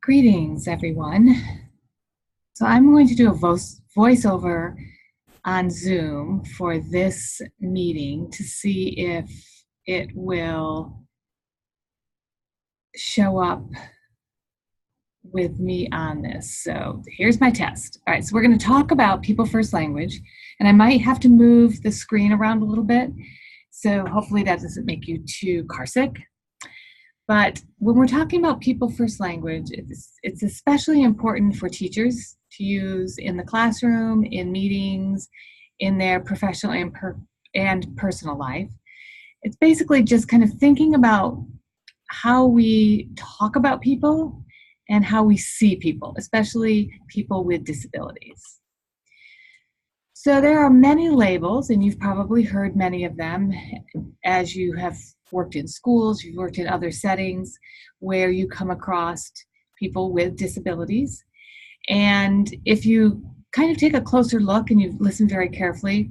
Greetings, everyone. So I'm going to do a voiceover on Zoom for this meeting to see if it will show up with me on this. So here's my test. All right, so we're going to talk about people first language, and I might have to move the screen around a little bit. So hopefully that doesn't make you too car sick. But when we're talking about people first language, it's especially important for teachers to use in the classroom, in meetings, in their professional and personal life. It's basically just kind of thinking about how we talk about people and how we see people, especially people with disabilities. So there are many labels, and you've probably heard many of them as you have worked in schools, you've worked in other settings where you come across people with disabilities. And if you kind of take a closer look and you listen very carefully,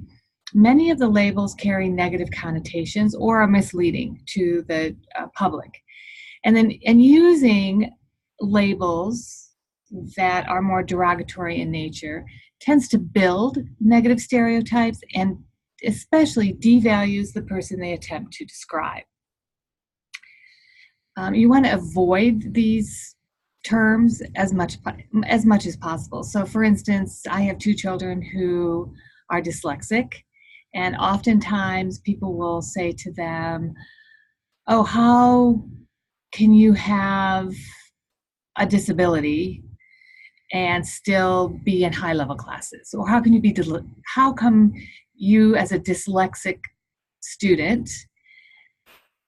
many of the labels carry negative connotations or are misleading to the public. And using labels that are more derogatory in nature tends to build negative stereotypes and especially devalues the person they attempt to describe. You want to avoid these terms as much as possible. So for instance, I have two children who are dyslexic, and oftentimes people will say to them, "Oh, how can you have a disability and still be in high-level classes?" Or how come you as a dyslexic student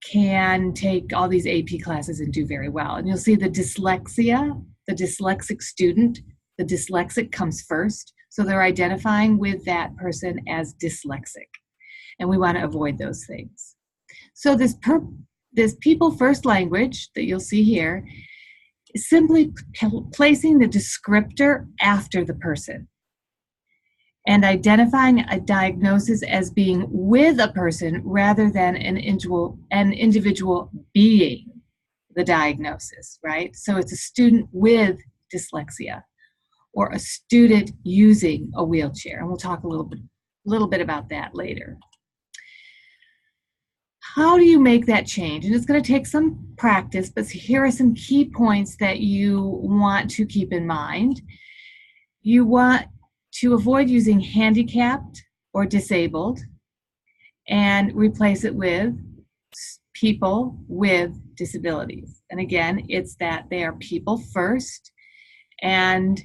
can take all these AP classes and do very well? And you'll see the dyslexic student, the dyslexic comes first. So they're identifying with that person as dyslexic. And we want to avoid those things. So this people first language that you'll see here is simply placing the descriptor after the person and identifying a diagnosis as being with a person rather than an individual being the diagnosis, right? So it's a student with dyslexia or a student using a wheelchair, and we'll talk a little bit about that later. How do you make that change? And it's going to take some practice, but here are some key points that you want to keep in mind. You want to avoid using handicapped or disabled and replace it with people with disabilities. And again, it's that they are people first and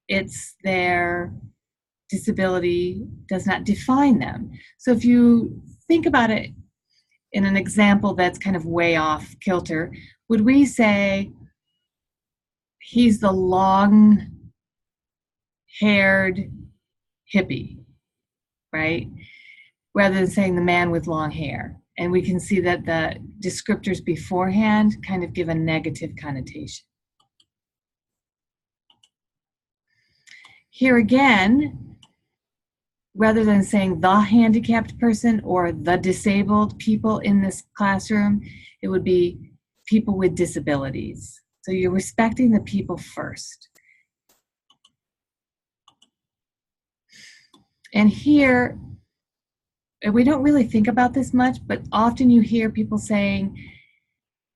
it's their disability does not define them. So if you think about it in an example that's kind of way off kilter, would we say he's the long-haired hippie, right? Rather than saying the man with long hair. And we can see that the descriptors beforehand kind of give a negative connotation. Here again, rather than saying the handicapped person or the disabled people in this classroom, it would be people with disabilities. So you're respecting the people first. And here, we don't really think about this much, but often you hear people saying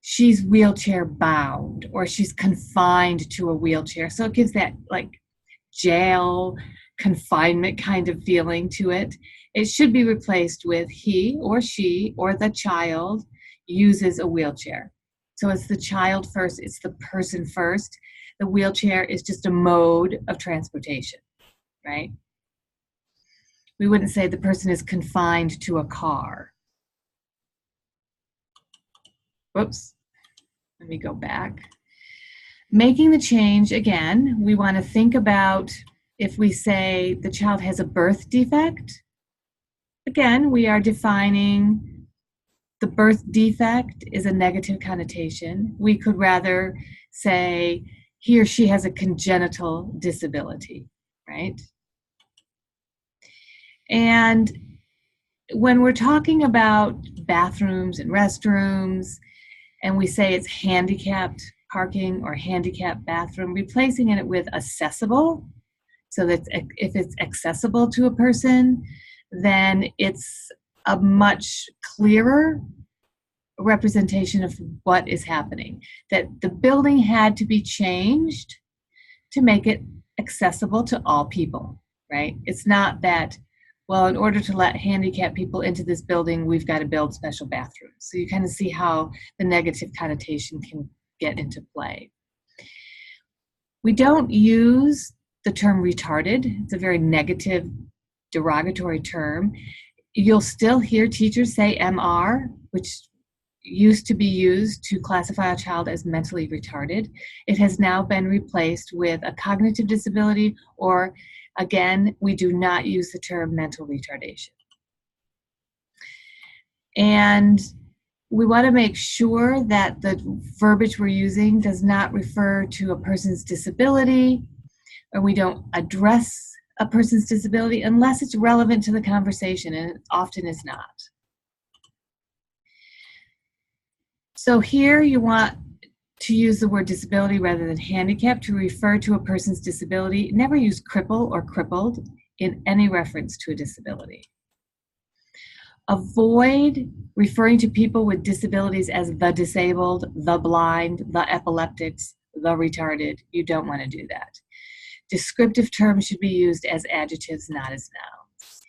she's wheelchair bound or she's confined to a wheelchair. So it gives that like jail confinement kind of feeling to it. It should be replaced with he or she or the child uses a wheelchair. So it's the child first, it's the person first. The wheelchair is just a mode of transportation, right? We wouldn't say the person is confined to a car. Whoops, let me go back. Making the change, again, we want to think about if we say the child has a birth defect. Again, we are defining the birth defect is a negative connotation. We could rather say he or she has a congenital disability, right? And when we're talking about bathrooms and restrooms, and we say it's handicapped parking or handicapped bathroom, replacing it with accessible, so that if it's accessible to a person, then it's a much clearer representation of what is happening. That the building had to be changed to make it accessible to all people, right? It's not that, well, in order to let handicapped people into this building, we've got to build special bathrooms. So you kind of see how the negative connotation can get into play. We don't use the term retarded. It's a very negative, derogatory term. You'll still hear teachers say MR, which used to be used to classify a child as mentally retarded. It has now been replaced with a cognitive disability, or again, we do not use the term mental retardation. And we want to make sure that the verbiage we're using does not refer to a person's disability, or we don't address a person's disability unless it's relevant to the conversation, and it often is not. So here you want to use the word disability rather than handicap to refer to a person's disability. Never use cripple or crippled in any reference to a disability. Avoid referring to people with disabilities as the disabled, the blind, the epileptics, the retarded. You don't want to do that. Descriptive terms should be used as adjectives, not as nouns.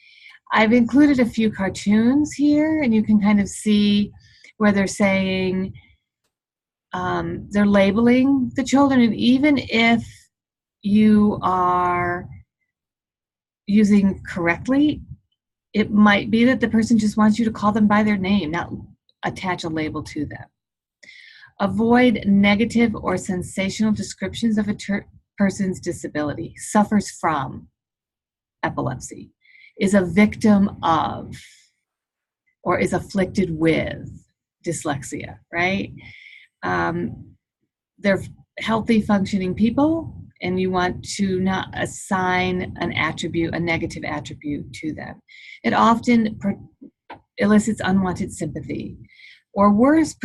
I've included a few cartoons here, and you can kind of see where they're saying, they're labeling the children, and even if you are using correctly, it might be that the person just wants you to call them by their name, not attach a label to them. Avoid negative or sensational descriptions of a person's disability. Suffers from epilepsy, is a victim of, or is afflicted with dyslexia, right? They're healthy, functioning people, and you want to not assign an attribute, a negative attribute to them. It often elicits unwanted sympathy, or worse,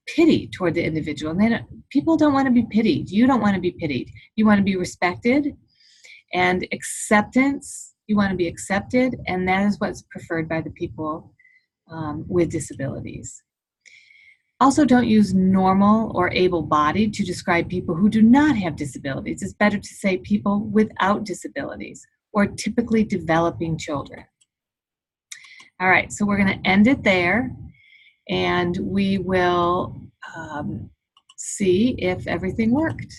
pity toward the individual. And people don't want to be pitied. You don't want to be pitied. You want to be respected, and acceptance. You want to be accepted, and that is what's preferred by the people with disabilities. Also, don't use normal or able-bodied to describe people who do not have disabilities. It's better to say people without disabilities or typically developing children. All right, so we're going to end it there, and we will see if everything worked.